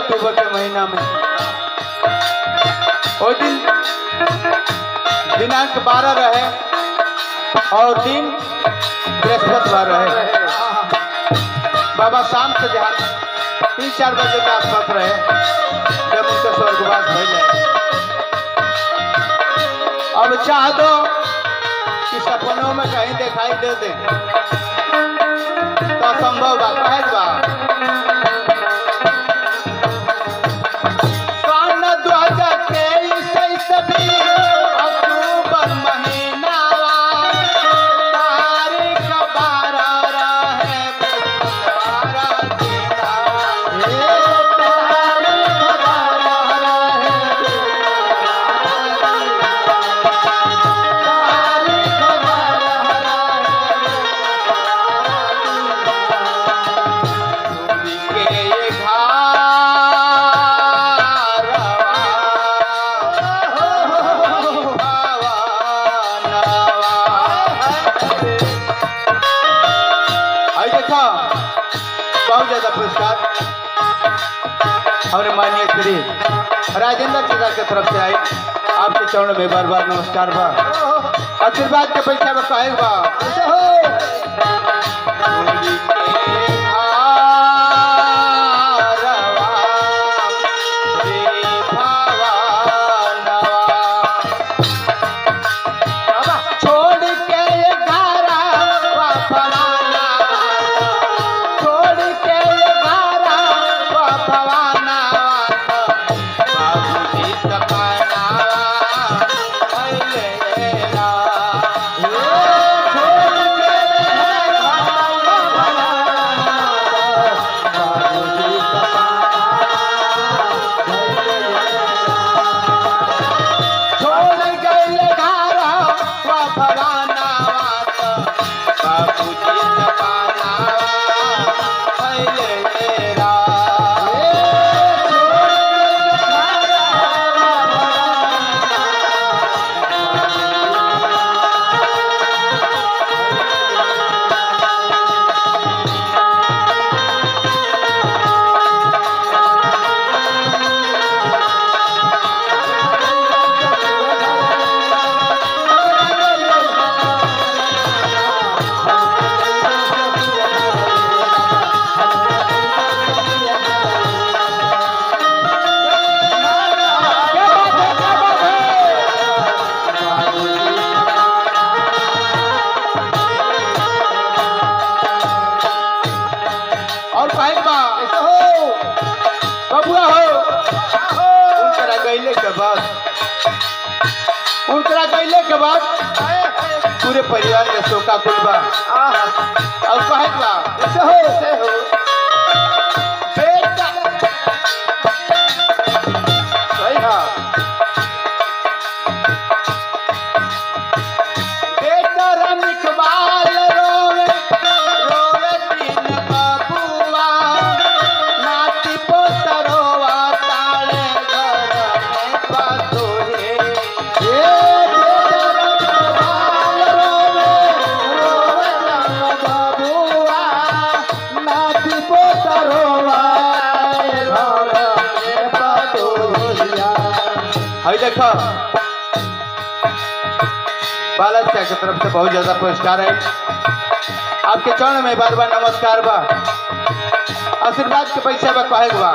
अक्टूबर के महीना में वो दिन दिनांक 12 रहे और दिन बृहस्पतिवार रहे। बाबा शाम से देहात 3-4 बजे के आसपास रहे जब उनका स्वर्गवास भइल। अब चाह दो कि सपनों में कहीं दिखाई दे दे तो संभव बा कहे बा सन 2023 अक्टूबर महीना तारीख 12 रहे बहुत ज्यादा पुरस्कार हमारे माननीय श्री राजेंद्र चाचा की तरफ से आई। आपके चरणों में बार बार नमस्कार बा। आशीर्वाद के पैसा में कहे बा उनकरा गईले के बाद पूरे परिवार के शोका कुल बा और कहे बा ऐसे हो बेटा सही है बेटा रमिकबाल रोवे रोवे तीन बबुआ नाती पोतरोवा ताले घर में पतोहे देखो बालक की तरफ से बहुत ज्यादा पुरस्कार है। आपके चरण में बार बार नमस्कार बा। आशीर्वाद के पैसा बा कहे बा।